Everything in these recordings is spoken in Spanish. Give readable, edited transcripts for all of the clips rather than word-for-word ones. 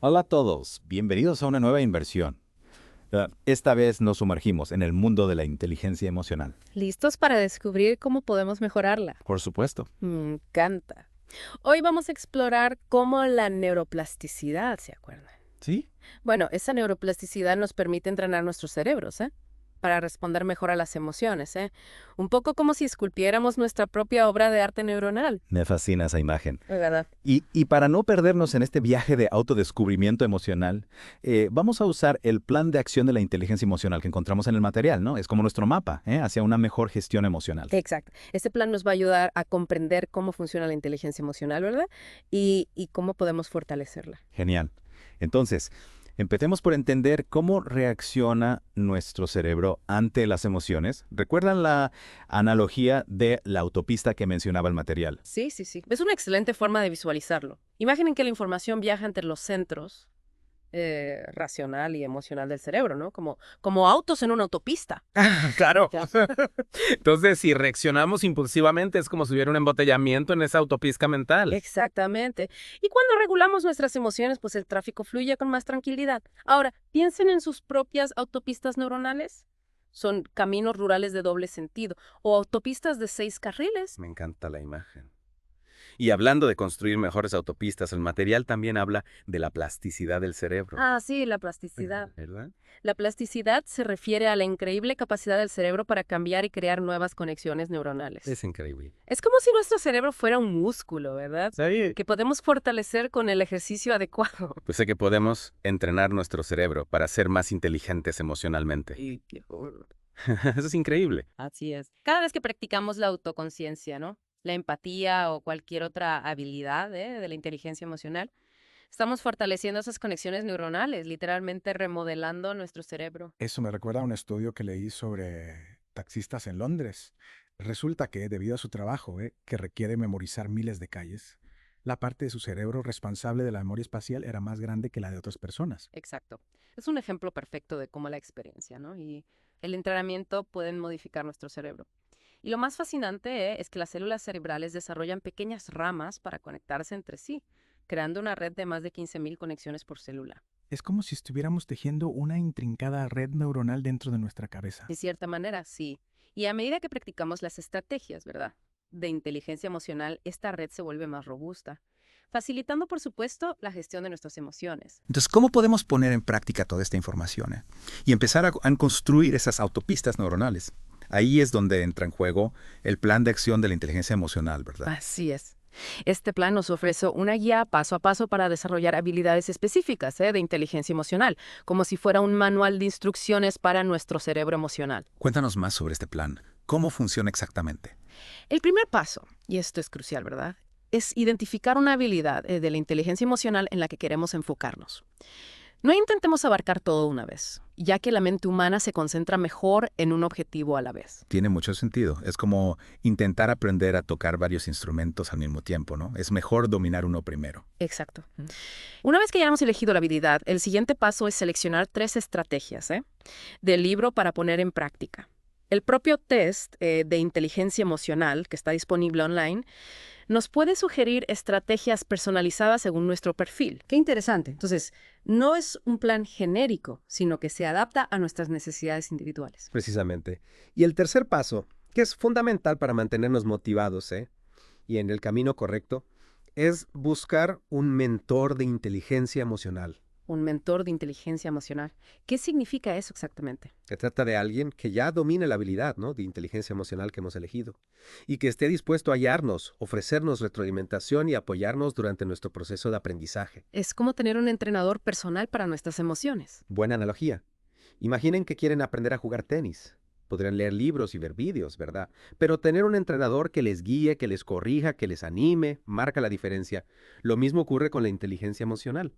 Hola a todos, bienvenidos a una nueva inversión. Esta vez nos sumergimos en el mundo de la inteligencia emocional. ¿Listos para descubrir cómo podemos mejorarla? Por supuesto. Me encanta. Hoy vamos a explorar cómo la neuroplasticidad, ¿se acuerdan? ¿Sí? Bueno, esa neuroplasticidad nos permite entrenar nuestros cerebros, Para responder mejor a las emociones, Un poco como si esculpiéramos nuestra propia obra de arte neuronal. Me fascina esa imagen. ¿Verdad? Y para no perdernos en este viaje de autodescubrimiento emocional, vamos a usar el plan de acción de la inteligencia emocional que encontramos en el material, ¿no? Es como nuestro mapa, hacia una mejor gestión emocional. Exacto. Este plan nos va a ayudar a comprender cómo funciona la inteligencia emocional, ¿verdad? Y cómo podemos fortalecerla. Genial. Entonces, empecemos por entender cómo reacciona nuestro cerebro ante las emociones. ¿Recuerdan la analogía de la autopista que mencionaba el material? Sí, sí, sí. Es una excelente forma de visualizarlo. Imaginen que la información viaja entre los centros racional y emocional del cerebro, ¿no? Como autos en una autopista. Claro. Ya. Entonces, si reaccionamos impulsivamente, es como si hubiera un embotellamiento en esa autopista mental. Exactamente. Y cuando regulamos nuestras emociones, pues el tráfico fluye con más tranquilidad. Ahora, piensen en sus propias autopistas neuronales. Son caminos rurales de doble sentido o autopistas de 6 carriles. Me encanta la imagen. Y hablando de construir mejores autopistas, el material también habla de la plasticidad del cerebro, Ah, sí, la plasticidad. ¿verdad? La plasticidad se refiere a la increíble capacidad del cerebro para cambiar y crear nuevas conexiones neuronales. Es increíble. Es como si nuestro cerebro fuera un músculo, ¿verdad? ¿Sabes? Que podemos fortalecer con el ejercicio adecuado. Pues sé que podemos entrenar nuestro cerebro para ser más inteligentes emocionalmente. Y qué horror. Eso es increíble. Así es. Cada vez que practicamos la autoconciencia, ¿no? La empatía o cualquier otra habilidad, de la inteligencia emocional, estamos fortaleciendo esas conexiones neuronales, literalmente remodelando nuestro cerebro. Eso me recuerda a un estudio que leí sobre taxistas en Londres. Resulta que, debido a su trabajo, que requiere memorizar miles de calles, la parte de su cerebro responsable de la memoria espacial era más grande que la de otras personas. Exacto. Es un ejemplo perfecto de cómo la experiencia, ¿no? Y el entrenamiento pueden modificar nuestro cerebro. Y lo más fascinante, es que las células cerebrales desarrollan pequeñas ramas para conectarse entre sí, creando una red de más de 15.000 conexiones por célula. Es como si estuviéramos tejiendo una intrincada red neuronal dentro de nuestra cabeza. De cierta manera, sí. Y a medida que practicamos las estrategias, ¿verdad? De inteligencia emocional, esta red se vuelve más robusta, facilitando, por supuesto, la gestión de nuestras emociones. Entonces, ¿cómo podemos poner en práctica toda esta información y empezar a construir esas autopistas neuronales? Ahí es donde entra en juego el plan de acción de la inteligencia emocional, ¿verdad? Así es. Este plan nos ofrece una guía paso a paso para desarrollar habilidades específicas, de inteligencia emocional, como si fuera un manual de instrucciones para nuestro cerebro emocional. Cuéntanos más sobre este plan. ¿Cómo funciona exactamente? El primer paso, y esto es crucial, ¿verdad? Es identificar una habilidad, de la inteligencia emocional en la que queremos enfocarnos. No intentemos abarcar todo una vez, ya que la mente humana se concentra mejor en un objetivo a la vez. Tiene mucho sentido. Es como intentar aprender a tocar varios instrumentos al mismo tiempo, ¿no? Es mejor dominar uno primero. Exacto. Una vez que ya hemos elegido la habilidad, el siguiente paso es seleccionar 3 estrategias, del libro para poner en práctica. El propio test, de inteligencia emocional, que está disponible online, nos puede sugerir estrategias personalizadas según nuestro perfil. Qué interesante. Entonces, no es un plan genérico, sino que se adapta a nuestras necesidades individuales. Precisamente. Y el tercer paso, que es fundamental para mantenernos motivados, y en el camino correcto, es buscar un mentor de inteligencia emocional. Un mentor de inteligencia emocional. ¿Qué significa eso exactamente? Se trata de alguien que ya domine la habilidad, ¿no?, de inteligencia emocional que hemos elegido y que esté dispuesto a hallarnos, ofrecernos retroalimentación y apoyarnos durante nuestro proceso de aprendizaje. Es como tener un entrenador personal para nuestras emociones. Buena analogía. Imaginen que quieren aprender a jugar tenis. Podrían leer libros y ver vídeos, ¿verdad? Pero tener un entrenador que les guíe, que les corrija, que les anime, marca la diferencia. Lo mismo ocurre con la inteligencia emocional.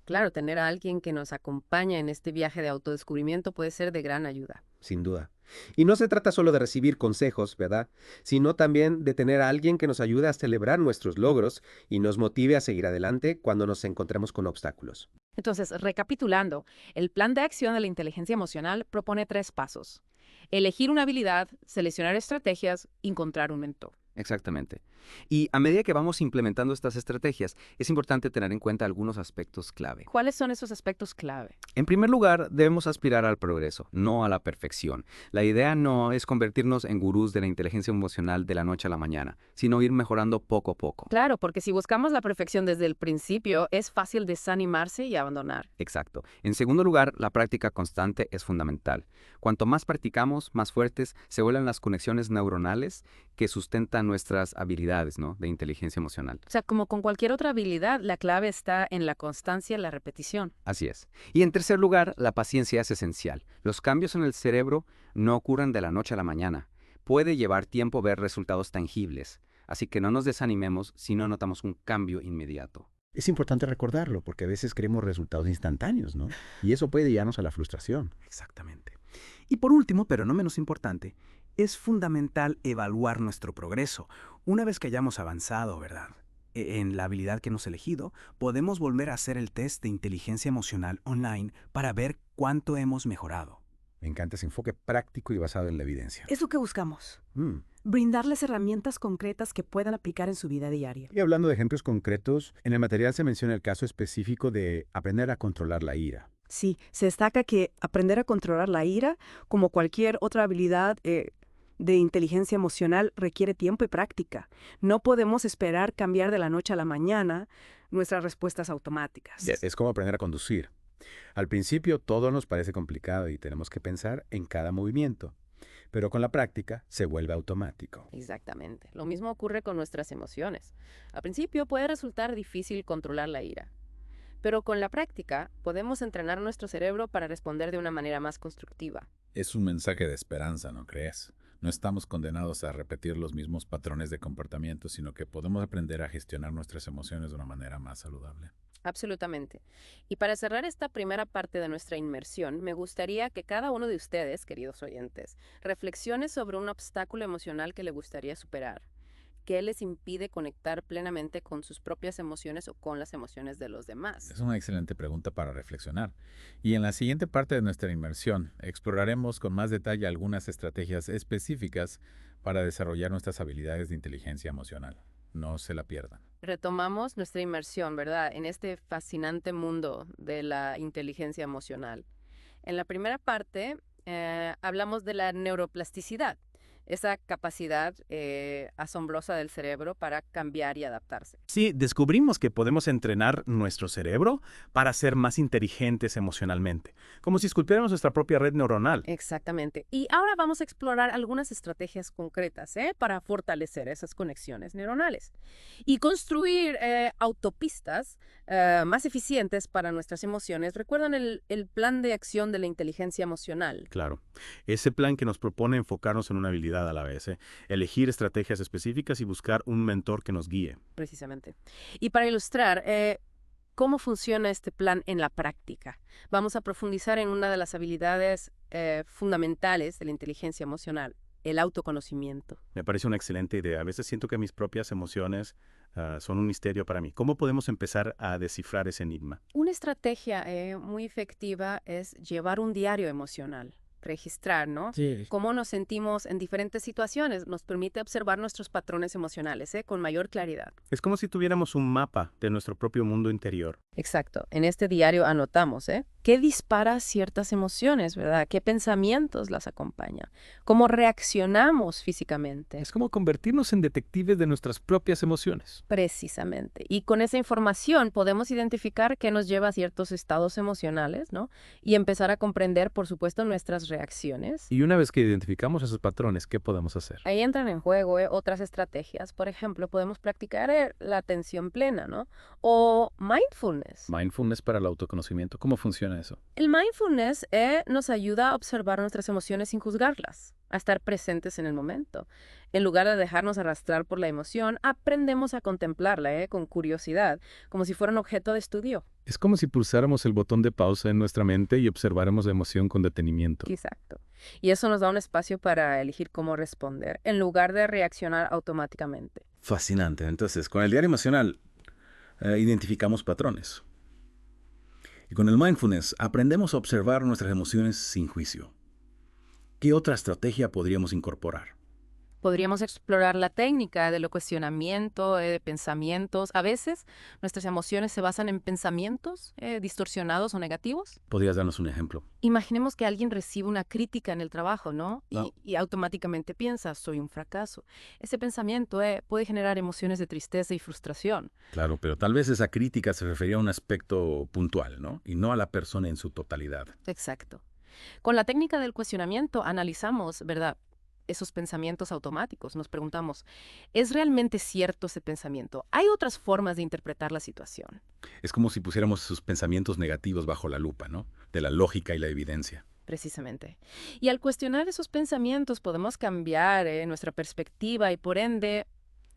Claro, tener a alguien que nos acompaña en este viaje de autodescubrimiento puede ser de gran ayuda. Sin duda. Y no se trata solo de recibir consejos, ¿verdad? Sino también de tener a alguien que nos ayude a celebrar nuestros logros y nos motive a seguir adelante cuando nos encontremos con obstáculos. Entonces, recapitulando, el plan de acción de la inteligencia emocional propone 3 pasos. Elegir una habilidad, seleccionar estrategias, encontrar un mentor. Exactamente. Y a medida que vamos implementando estas estrategias, es importante tener en cuenta algunos aspectos clave. ¿Cuáles son esos aspectos clave? En primer lugar, debemos aspirar al progreso, no a la perfección. La idea no es convertirnos en gurús de la inteligencia emocional de la noche a la mañana, sino ir mejorando poco a poco. Claro, porque si buscamos la perfección desde el principio, es fácil desanimarse y abandonar. Exacto. En segundo lugar, la práctica constante es fundamental. Cuanto más practicamos, más fuertes se vuelven las conexiones neuronales que sustentan nuestras habilidades, ¿no?, de inteligencia emocional. O sea, como con cualquier otra habilidad, la clave está en la constancia y la repetición. Así es. Y en tercer lugar, la paciencia es esencial. Los cambios en el cerebro no ocurren de la noche a la mañana. Puede llevar tiempo ver resultados tangibles, así que no nos desanimemos si no notamos un cambio inmediato. Es importante recordarlo porque a veces queremos resultados instantáneos, ¿no? Y eso puede llevarnos a la frustración. Exactamente. Y por último, pero no menos importante, es fundamental evaluar nuestro progreso. Una vez que hayamos avanzado, ¿verdad?, en la habilidad que hemos elegido, podemos volver a hacer el test de inteligencia emocional online para ver cuánto hemos mejorado. Me encanta ese enfoque práctico y basado en la evidencia. Es lo que buscamos. Mm. Brindarles herramientas concretas que puedan aplicar en su vida diaria. Y hablando de ejemplos concretos, en el material se menciona el caso específico de aprender a controlar la ira. Sí, se destaca que aprender a controlar la ira, como cualquier otra habilidad de inteligencia emocional, requiere tiempo y práctica. No podemos esperar cambiar de la noche a la mañana nuestras respuestas automáticas. Es como aprender a conducir. Al principio todo nos parece complicado y tenemos que pensar en cada movimiento, pero con la práctica se vuelve automático. Exactamente. Lo mismo ocurre con nuestras emociones. Al principio puede resultar difícil controlar la ira, pero con la práctica podemos entrenar nuestro cerebro para responder de una manera más constructiva. Es un mensaje de esperanza, ¿no crees? No estamos condenados a repetir los mismos patrones de comportamiento, sino que podemos aprender a gestionar nuestras emociones de una manera más saludable. Absolutamente. Y para cerrar esta primera parte de nuestra inmersión, me gustaría que cada uno de ustedes, queridos oyentes, reflexione sobre un obstáculo emocional que le gustaría superar. ¿Qué les impide conectar plenamente con sus propias emociones o con las emociones de los demás? Es una excelente pregunta para reflexionar. Y en la siguiente parte de nuestra inmersión, exploraremos con más detalle algunas estrategias específicas para desarrollar nuestras habilidades de inteligencia emocional. No se la pierdan. Retomamos nuestra inmersión, ¿verdad?, en este fascinante mundo de la inteligencia emocional. En la primera parte, hablamos de la neuroplasticidad, esa capacidad asombrosa del cerebro para cambiar y adaptarse. Sí, descubrimos que podemos entrenar nuestro cerebro para ser más inteligentes emocionalmente, como si esculpiéramos nuestra propia red neuronal. Exactamente. Y ahora vamos a explorar algunas estrategias concretas para fortalecer esas conexiones neuronales y construir autopistas más eficientes para nuestras emociones. ¿Recuerdan el plan de acción de la inteligencia emocional? Claro, ese plan que nos propone enfocarnos en una habilidad a la vez, elegir estrategias específicas y buscar un mentor que nos guíe. Precisamente. Y para ilustrar cómo funciona este plan en la práctica, vamos a profundizar en una de las habilidades fundamentales de la inteligencia emocional, el autoconocimiento. Me parece una excelente idea. A veces siento que mis propias emociones son un misterio para mí. ¿Cómo podemos empezar a descifrar ese enigma? Una estrategia muy efectiva es llevar un diario emocional. Registrar, ¿no? Sí. Cómo nos sentimos en diferentes situaciones nos permite observar nuestros patrones emocionales con mayor claridad. Es como si tuviéramos un mapa de nuestro propio mundo interior. Exacto. En este diario anotamos, qué dispara ciertas emociones, ¿verdad? ¿Qué pensamientos las acompañan? ¿Cómo reaccionamos físicamente? Es como convertirnos en detectives de nuestras propias emociones. Precisamente. Y con esa información podemos identificar qué nos lleva a ciertos estados emocionales, ¿no? Y empezar a comprender, por supuesto, nuestras reacciones. Y una vez que identificamos esos patrones, ¿qué podemos hacer? Ahí entran en juego otras estrategias. Por ejemplo, podemos practicar la atención plena, ¿no? O mindfulness. Mindfulness para el autoconocimiento. ¿Cómo funciona eso? El mindfulness nos ayuda a observar nuestras emociones sin juzgarlas, a estar presentes en el momento. En lugar de dejarnos arrastrar por la emoción, aprendemos a contemplarla con curiosidad, como si fuera un objeto de estudio. Es como si pulsáramos el botón de pausa en nuestra mente y observáramos la emoción con detenimiento. Exacto. Y eso nos da un espacio para elegir cómo responder, en lugar de reaccionar automáticamente. Fascinante. Entonces, con el diario emocional identificamos patrones. Y con el mindfulness aprendemos a observar nuestras emociones sin juicio. ¿Qué otra estrategia podríamos incorporar? Podríamos explorar la técnica del cuestionamiento, de pensamientos. A veces nuestras emociones se basan en pensamientos distorsionados o negativos. ¿Podrías darnos un ejemplo? Imaginemos que alguien recibe una crítica en el trabajo, ¿no? No. Y automáticamente piensa, soy un fracaso. Ese pensamiento puede generar emociones de tristeza y frustración. Claro, pero tal vez esa crítica se refería a un aspecto puntual, ¿no? Y no a la persona en su totalidad. Exacto. Con la técnica del cuestionamiento analizamos, ¿verdad?, esos pensamientos automáticos. Nos preguntamos, ¿es realmente cierto ese pensamiento? ¿Hay otras formas de interpretar la situación? Es como si pusiéramos sus pensamientos negativos bajo la lupa, ¿no? De la lógica y la evidencia. Precisamente. Y al cuestionar esos pensamientos podemos cambiar nuestra perspectiva y por ende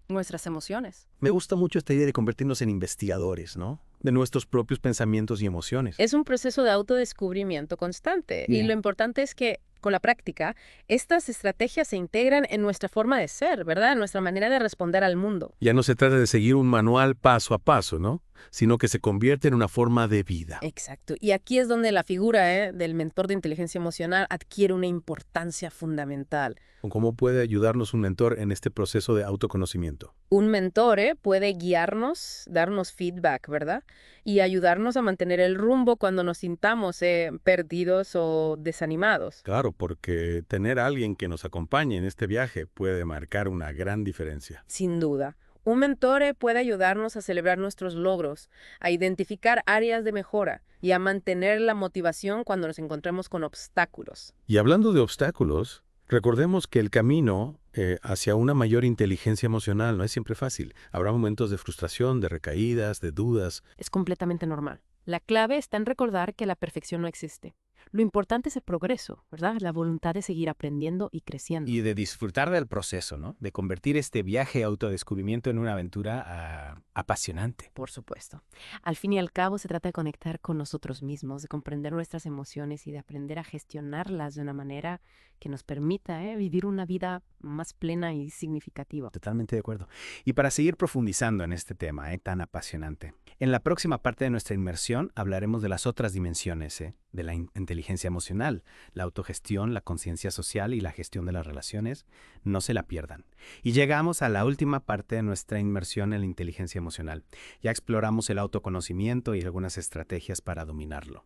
nuestras emociones. Me gusta mucho esta idea de convertirnos en investigadores, ¿no? De nuestros propios pensamientos y emociones. Es un proceso de autodescubrimiento constante y Yeah. lo importante es que con la práctica, estas estrategias se integran en nuestra forma de ser, ¿verdad? En nuestra manera de responder al mundo. Ya no se trata de seguir un manual paso a paso, ¿no? Sino que se convierte en una forma de vida. Exacto. Y aquí es donde la figura del mentor de inteligencia emocional adquiere una importancia fundamental. ¿Cómo puede ayudarnos un mentor en este proceso de autoconocimiento? Un mentor puede guiarnos, darnos feedback, ¿verdad? Y ayudarnos a mantener el rumbo cuando nos sintamos perdidos o desanimados. Claro, porque tener a alguien que nos acompañe en este viaje puede marcar una gran diferencia. Sin duda. Un mentor puede ayudarnos a celebrar nuestros logros, a identificar áreas de mejora y a mantener la motivación cuando nos encontremos con obstáculos. Y hablando de obstáculos, recordemos que el camino hacia una mayor inteligencia emocional no es siempre fácil. Habrá momentos de frustración, de recaídas, de dudas. Es completamente normal. La clave está en recordar que la perfección no existe. Lo importante es el progreso, ¿verdad? La voluntad de seguir aprendiendo y creciendo. Y de disfrutar del proceso, ¿no? De convertir este viaje de autodescubrimiento en una aventura apasionante. Por supuesto. Al fin y al cabo se trata de conectar con nosotros mismos, de comprender nuestras emociones y de aprender a gestionarlas de una manera que nos permita vivir una vida más plena y significativa. Totalmente de acuerdo. Y para seguir profundizando en este tema tan apasionante, en la próxima parte de nuestra inmersión hablaremos de las otras dimensiones de la inteligencia emocional, la autogestión, la conciencia social y la gestión de las relaciones. No se la pierdan. Y llegamos a la última parte de nuestra inmersión en la inteligencia emocional. Ya exploramos el autoconocimiento y algunas estrategias para dominarlo.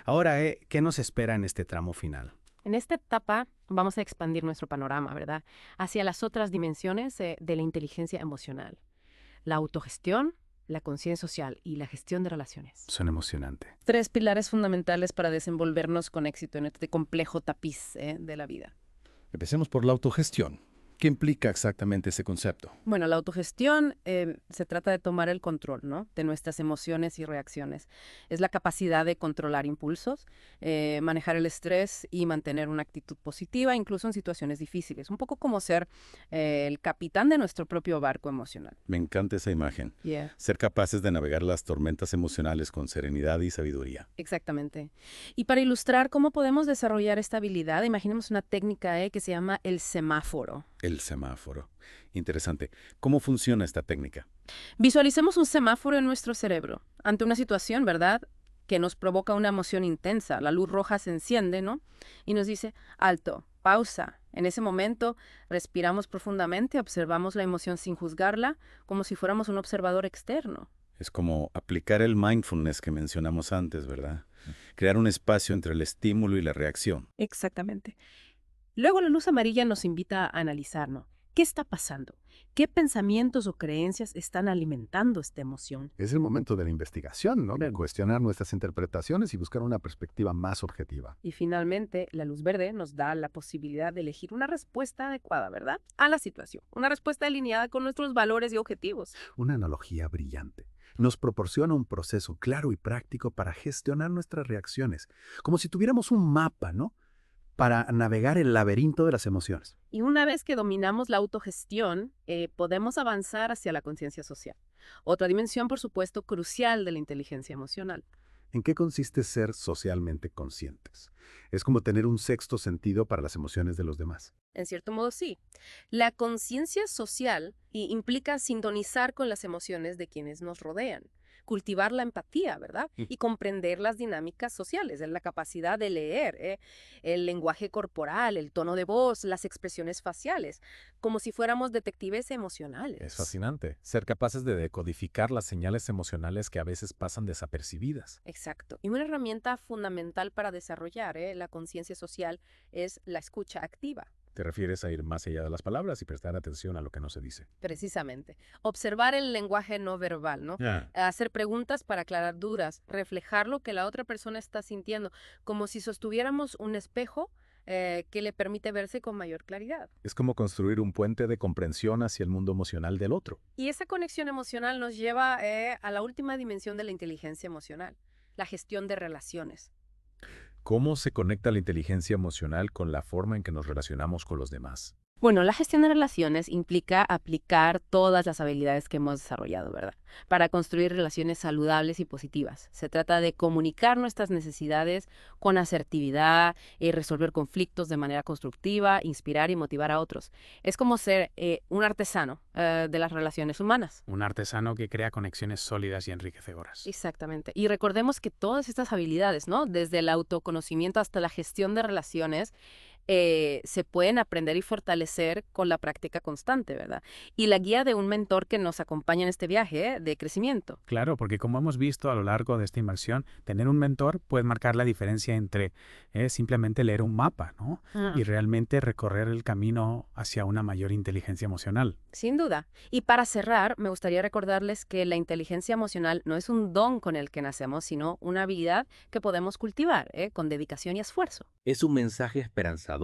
Ahora, ¿qué nos espera en este tramo final? En esta etapa vamos a expandir nuestro panorama, ¿verdad?, hacia las otras dimensiones de la inteligencia emocional. La autogestión, la conciencia social y la gestión de relaciones. Suena emocionante. 3 pilares fundamentales para desenvolvernos con éxito en este complejo tapiz de la vida. Empecemos por la autogestión. ¿Qué implica exactamente ese concepto? Bueno, la autogestión se trata de tomar el control, ¿no?, de nuestras emociones y reacciones. Es la capacidad de controlar impulsos, manejar el estrés y mantener una actitud positiva, incluso en situaciones difíciles. Un poco como ser el capitán de nuestro propio barco emocional. Me encanta esa imagen. Yeah. Ser capaces de navegar las tormentas emocionales con serenidad y sabiduría. Exactamente. Y para ilustrar cómo podemos desarrollar esta habilidad, imaginemos una técnica que se llama el semáforo. El semáforo. Interesante. ¿Cómo funciona esta técnica? Visualicemos un semáforo en nuestro cerebro. Ante una situación, ¿verdad?, que nos provoca una emoción intensa. La luz roja se enciende, ¿no?, y nos dice, alto, pausa. En ese momento, respiramos profundamente, observamos la emoción sin juzgarla, como si fuéramos un observador externo. Es como aplicar el mindfulness que mencionamos antes, ¿verdad? Crear un espacio entre el estímulo y la reacción. Exactamente. Luego la luz amarilla nos invita a analizar, ¿no? ¿Qué está pasando? ¿Qué pensamientos o creencias están alimentando esta emoción? Es el momento de la investigación, ¿no? De cuestionar nuestras interpretaciones y buscar una perspectiva más objetiva. Y finalmente, la luz verde nos da la posibilidad de elegir una respuesta adecuada, ¿verdad?, a la situación. Una respuesta alineada con nuestros valores y objetivos. Una analogía brillante. Nos proporciona un proceso claro y práctico para gestionar nuestras reacciones, como si tuviéramos un mapa, ¿no?, para navegar el laberinto de las emociones. Y una vez que dominamos la autogestión, podemos avanzar hacia la conciencia social. Otra dimensión, por supuesto, crucial de la inteligencia emocional. ¿En qué consiste ser socialmente conscientes? Es como tener un sexto sentido para las emociones de los demás. En cierto modo, sí. La conciencia social implica sintonizar con las emociones de quienes nos rodean. cultivar la empatía, ¿verdad? Y comprender las dinámicas sociales, la capacidad de leer, el lenguaje corporal, el tono de voz, las expresiones faciales, como si fuéramos detectives emocionales. Es fascinante, ser capaces de decodificar las señales emocionales que a veces pasan desapercibidas. Exacto. Y una herramienta fundamental para desarrollar la conciencia social es la escucha activa. Te refieres a ir más allá de las palabras y prestar atención a lo que no se dice. Precisamente. Observar el lenguaje no verbal, ¿no? Hacer preguntas para aclarar dudas, reflejar lo que la otra persona está sintiendo, como si sostuviéramos un espejo que le permite verse con mayor claridad. Es como construir un puente de comprensión hacia el mundo emocional del otro. Y esa conexión emocional nos lleva a la última dimensión de la inteligencia emocional, la gestión de relaciones. ¿Cómo se conecta la inteligencia emocional con la forma en que nos relacionamos con los demás? Bueno, la gestión de relaciones implica aplicar todas las habilidades que hemos desarrollado, ¿verdad? Para construir relaciones saludables y positivas. Se trata de comunicar nuestras necesidades con asertividad, resolver conflictos de manera constructiva, inspirar y motivar a otros. Es como ser un artesano de las relaciones humanas. Un artesano que crea conexiones sólidas y enriquecedoras. Exactamente. Y recordemos que todas estas habilidades, ¿no? Desde el autoconocimiento hasta la gestión de relaciones, se pueden aprender y fortalecer con la práctica constante, ¿verdad? Y la guía de un mentor que nos acompaña en este viaje de crecimiento. Claro, porque como hemos visto a lo largo de esta inmersión, tener un mentor puede marcar la diferencia entre simplemente leer un mapa, ¿no? Y realmente recorrer el camino hacia una mayor inteligencia emocional. Sin duda. Y para cerrar, me gustaría recordarles que la inteligencia emocional no es un don con el que nacemos, sino una habilidad que podemos cultivar, con dedicación y esfuerzo. Es un mensaje esperanzador.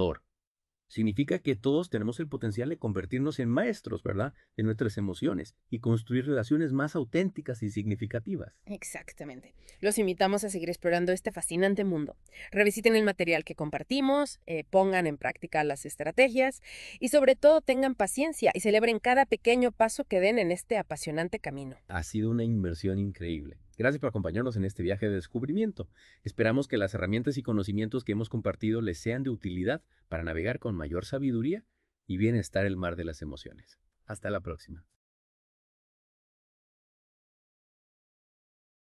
Significa que todos tenemos el potencial de convertirnos en maestros, ¿verdad?, de nuestras emociones y construir relaciones más auténticas y significativas. Exactamente. Los invitamos a seguir explorando este fascinante mundo. Revisiten el material que compartimos, pongan en práctica las estrategias y sobre todo tengan paciencia y celebren cada pequeño paso que den en este apasionante camino. Ha sido una inmersión increíble. Gracias por acompañarnos en este viaje de descubrimiento. Esperamos que las herramientas y conocimientos que hemos compartido les sean de utilidad para navegar con mayor sabiduría y bienestar el mar de las emociones. Hasta la próxima.